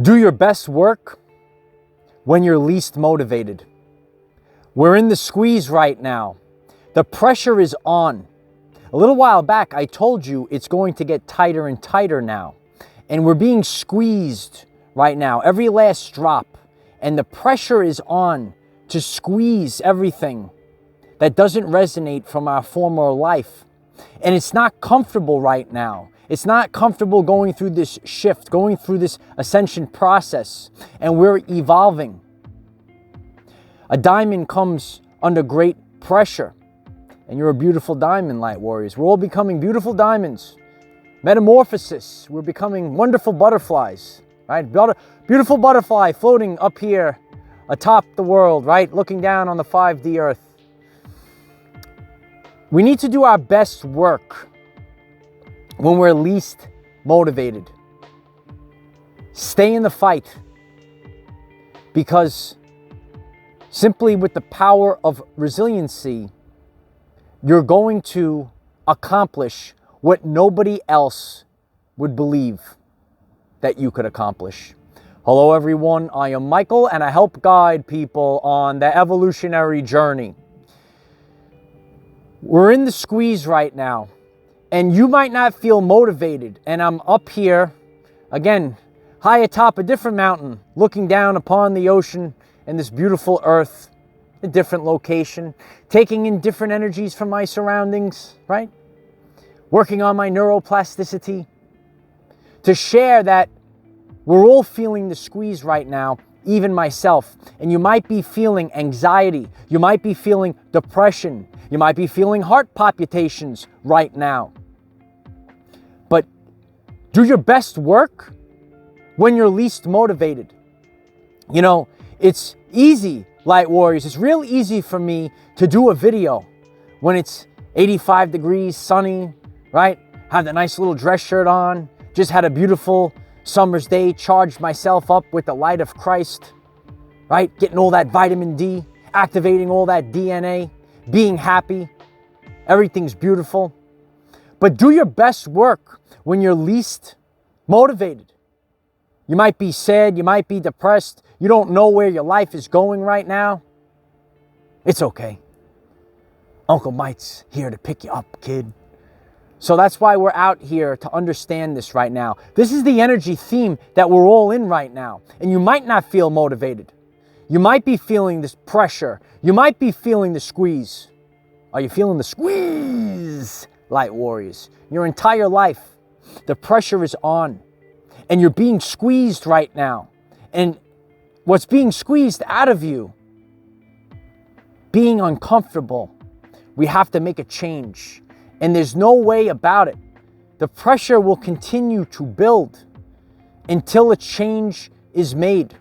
Do your best work when you're least motivated. We're in the squeeze right now. The pressure is on. A little while back, I told you it's going to get tighter and tighter now. And we're being squeezed right now, every last drop. And the pressure is on to squeeze everything that doesn't resonate from our former life. And it's not comfortable right now. It's not comfortable going through this shift, going through this ascension process, and we're evolving. A diamond comes under great pressure, and you're a beautiful diamond, light warriors. We're all becoming beautiful diamonds. Metamorphosis, we're becoming wonderful butterflies, right? Beautiful butterfly floating up here atop the world, right? Looking down on the 5D earth. We need to do our best work when we're least motivated. Stay in the fight, because simply with the power of resiliency, you're going to accomplish what nobody else would believe that you could accomplish. Hello everyone, I am Michael and I help guide people on the evolutionary journey. We're in the squeeze right now. And you might not feel motivated. And I'm up here, again, high atop a different mountain, looking down upon the ocean and this beautiful earth, a different location, taking in different energies from my surroundings, right? Working on my neuroplasticity to share that we're all feeling the squeeze right now, even myself. And you might be feeling anxiety. You might be feeling depression. You might be feeling heart palpitations right now. But do your best work when you're least motivated. You know, it's easy, light warriors. It's real easy for me to do a video when it's 85 degrees, sunny, right? Have that nice little dress shirt on. Just had a beautiful summer's day, charged myself up with the light of Christ, right? Getting all that vitamin D, activating all that DNA, being happy. Everything's beautiful. But do your best work when you're least motivated. You might be sad, you might be depressed, you don't know where your life is going right now. It's okay. Uncle Mike's here to pick you up, kid. So that's why we're out here, to understand this right now. This is the energy theme that we're all in right now. And you might not feel motivated. You might be feeling this pressure. You might be feeling the squeeze. Are you feeling the squeeze, light warriors? Your entire life, the pressure is on. And you're being squeezed right now. And what's being squeezed out of you, being uncomfortable, we have to make a change. And there's no way about it. The pressure will continue to build until a change is made.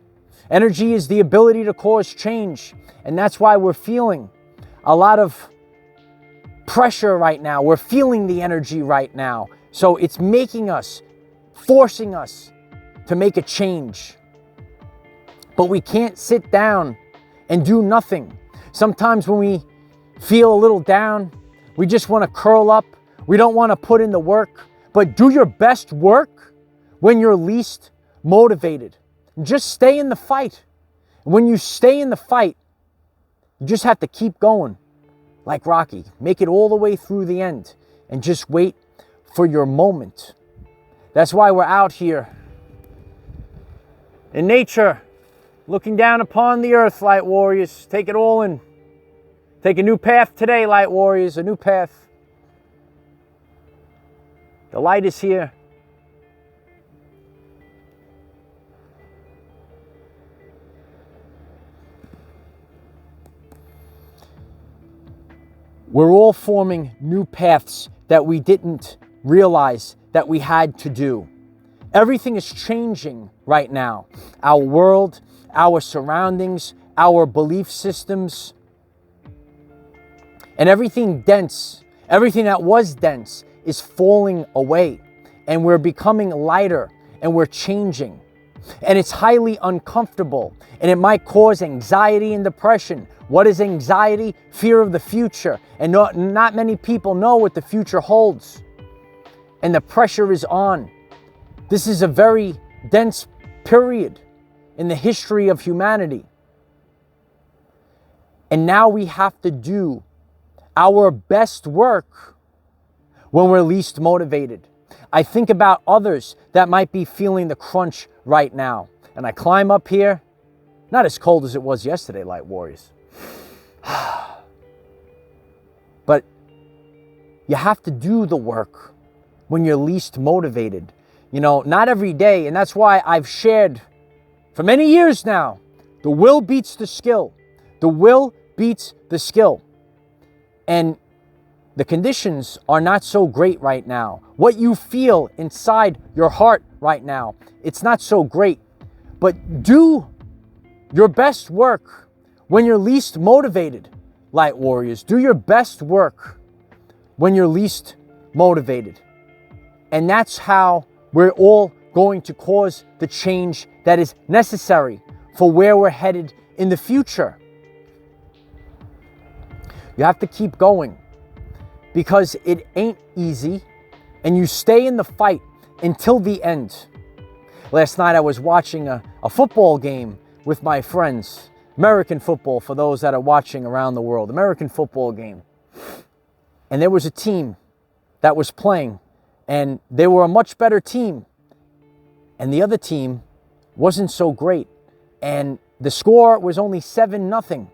Energy is the ability to cause change. And that's why we're feeling a lot of pressure right now. We're feeling the energy right now. So it's making us, forcing us to make a change. But we can't sit down and do nothing. Sometimes when we feel a little down, we just want to curl up. We don't want to put in the work. But do your best work when you're least motivated. Just stay in the fight. When you stay in the fight, you just have to keep going. Like Rocky, make it all the way through the end and just wait for your moment. That's why we're out here in nature, looking down upon the earth, light warriors. Take it all in. Take a new path today, light warriors, a new path. The light is here. We're all forming new paths that we didn't realize that we had to do. Everything is changing right now. Our world, our surroundings, our belief systems, and everything dense, everything that was dense is falling away. And we're becoming lighter and we're changing. And it's highly uncomfortable and it might cause anxiety and depression. What is anxiety? Fear of the future. And not many people know what the future holds. And the pressure is on. This is a very dense period, in the history of humanity. And now we have to do our best work when we're least motivated. I think about others that might be feeling the crunch right now. And I climb up here, not as cold as it was yesterday, Light Warriors. But you have to do the work when you're least motivated. You know, not every day. And that's why I've shared for many years now, the will beats the skill. The will beats the skill. And the conditions are not so great right now. What you feel inside your heart right now, it's not so great. But do your best work when you're least motivated, Light Warriors. Do your best work when you're least motivated. And that's how we're all going to cause the change that is necessary for where we're headed in the future. You have to keep going because it ain't easy, and you stay in the fight until the end. Last night I was watching a football game with my friends. American football, for those that are watching around the world. American football game. And there was a team that was playing, and they were a much better team. And the other team wasn't so great. And the score was only 7-0.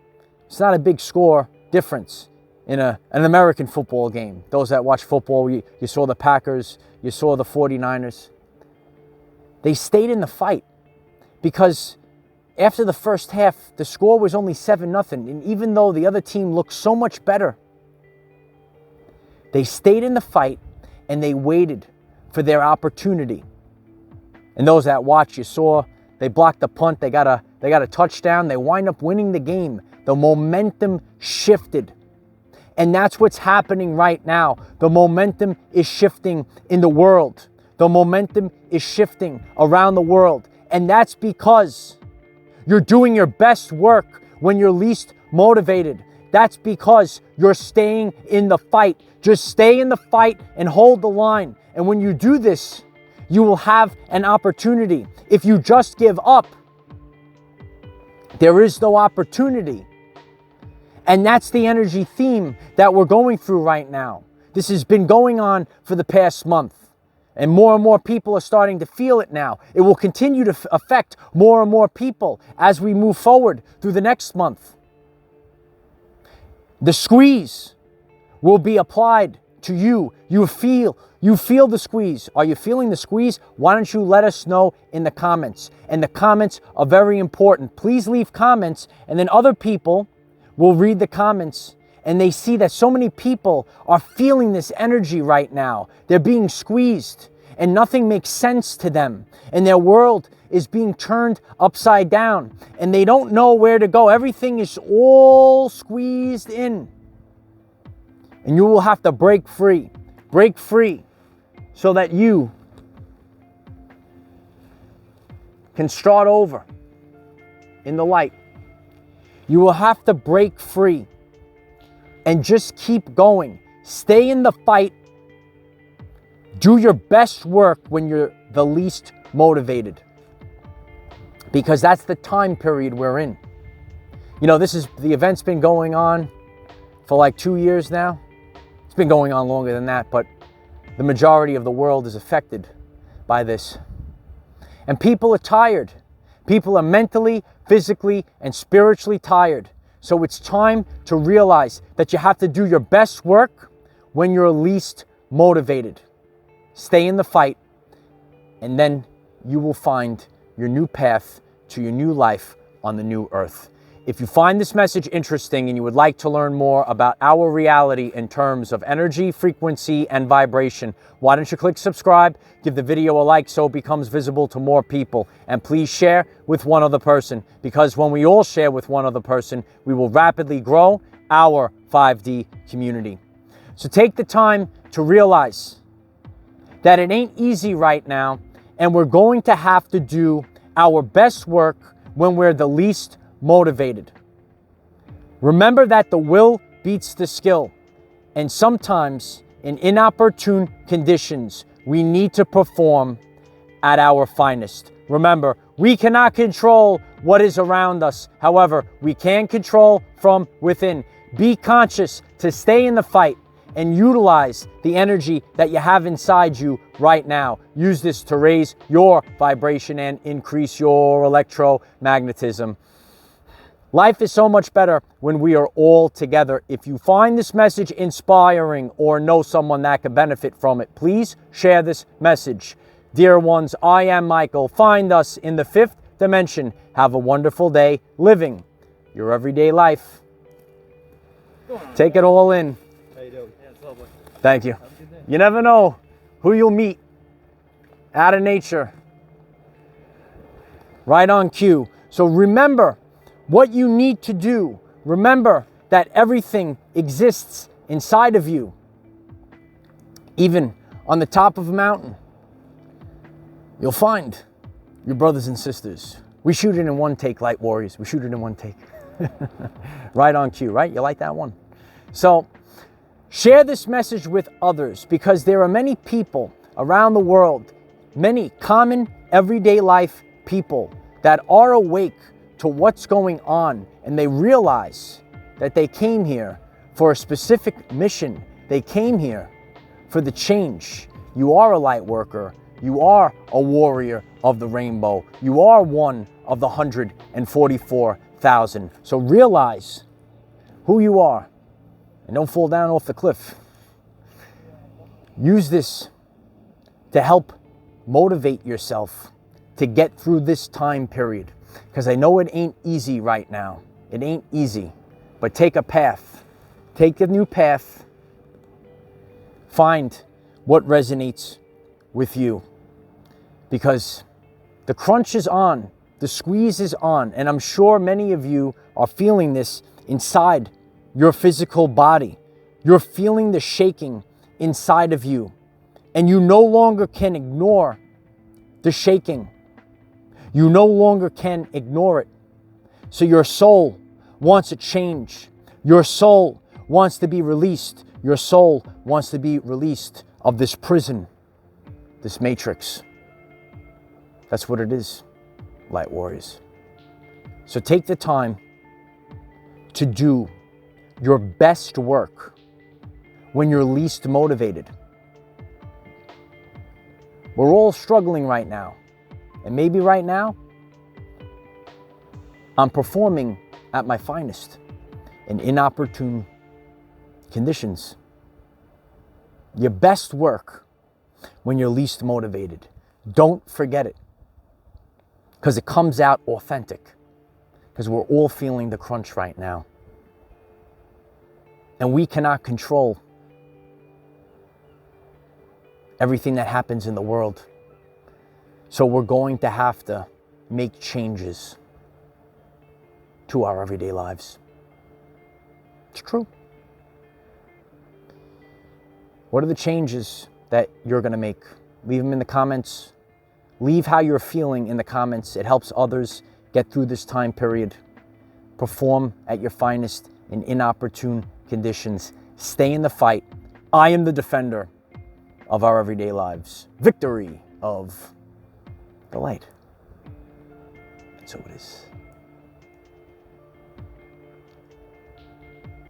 It's not a big score difference in an American football game. Those that watch football, you saw the Packers, you saw the 49ers. They stayed in the fight because after the first half, the score was only 7-0. And even though the other team looked so much better, they stayed in the fight and they waited for their opportunity. And those that watch, you saw they blocked the punt, they got a touchdown, they wind up winning the game. The momentum shifted. And that's what's happening right now. The momentum is shifting in the world. The momentum is shifting around the world. And that's because you're doing your best work when you're least motivated. That's because you're staying in the fight. Just stay in the fight and hold the line. And when you do this, you will have an opportunity. If you just give up, there is no opportunity. And that's the energy theme that we're going through right now. This has been going on for the past month. And more people are starting to feel it now. It will continue to affect more and more people as we move forward through the next month. The squeeze will be applied to you. You feel the squeeze. Are you feeling the squeeze? Why don't you let us know in the comments? And the comments are very important. Please leave comments, and then other people will read the comments and they see that so many people are feeling this energy right now. They're being squeezed and nothing makes sense to them. And their world is being turned upside down and they don't know where to go. Everything is all squeezed in. And you will have to break free so that you can start over in the light. You will have to break free and just keep going. Stay in the fight. Do your best work when you're the least motivated. Because that's the time period we're in. You know, the event's been going on for like 2 years now. It's been going on longer than that, but the majority of the world is affected by this. And people are tired. People are mentally, physically, and spiritually tired. So it's time to realize that you have to do your best work when you're least motivated. Stay in the fight, and then you will find your new path to your new life on the new earth. If you find this message interesting and you would like to learn more about our reality in terms of energy, frequency, and vibration, why don't you click subscribe, give the video a like so it becomes visible to more people, and please share with one other person, because when we all share with one other person, we will rapidly grow our 5D community. So take the time to realize that it ain't easy right now, and we're going to have to do our best work when we're the least motivated. Remember that the will beats the skill, and sometimes in inopportune conditions, we need to perform at our finest. Remember, We cannot control what is around us. However, we can control from within. Be conscious to stay in the fight and utilize the energy that you have inside you right now. Use this to raise your vibration and increase your electromagnetism. Life is so much better when we are all together. If you find this message inspiring or know someone that could benefit from it, please share this message. Dear ones, I am Michael. Find us in the 5th dimension. Have a wonderful day living your everyday life. Take it all in. How you doing? Yeah, it's lovely. Thank you. Have a good day. You never know who you'll meet out of nature. Right on cue. So remember what you need to do. Remember that everything exists inside of you. Even on the top of a mountain, you'll find your brothers and sisters. We shoot it in one take, Light Warriors. We shoot it in one take. Right on cue, right? You like that one? So share this message with others, because there are many people around the world, many common everyday life people that are awake to what's going on, and they realize that they came here for a specific mission. They came here for the change. You are a light worker. You are a warrior of the rainbow. You are one of the 144,000. So realize who you are and don't fall down off the cliff. Use this to help motivate yourself to get through this time period, because I know it ain't easy right now. It ain't easy, but take a path. Take a new path. Find what resonates with you, because the crunch is on, the squeeze is on, and I'm sure many of you are feeling this inside your physical body. You're feeling the shaking inside of you, and you no longer can ignore the shaking. You no longer can ignore it. So your soul wants a change. Your soul wants to be released. Your soul wants to be released of this prison, this matrix. That's what it is, Light Warriors. So take the time to do your best work when you're least motivated. We're all struggling right now. And maybe right now, I'm performing at my finest in inopportune conditions. Your best work when you're least motivated. Don't forget it, because it comes out authentic, because we're all feeling the crunch right now. And we cannot control everything that happens in the world. So we're going to have to make changes to our everyday lives. It's true. What are the changes that you're going to make? Leave them in the comments. Leave how you're feeling in the comments. It helps others get through this time period. Perform at your finest in inopportune conditions. Stay in the fight. I am the defender of our everyday lives. Victory of the light. So it is.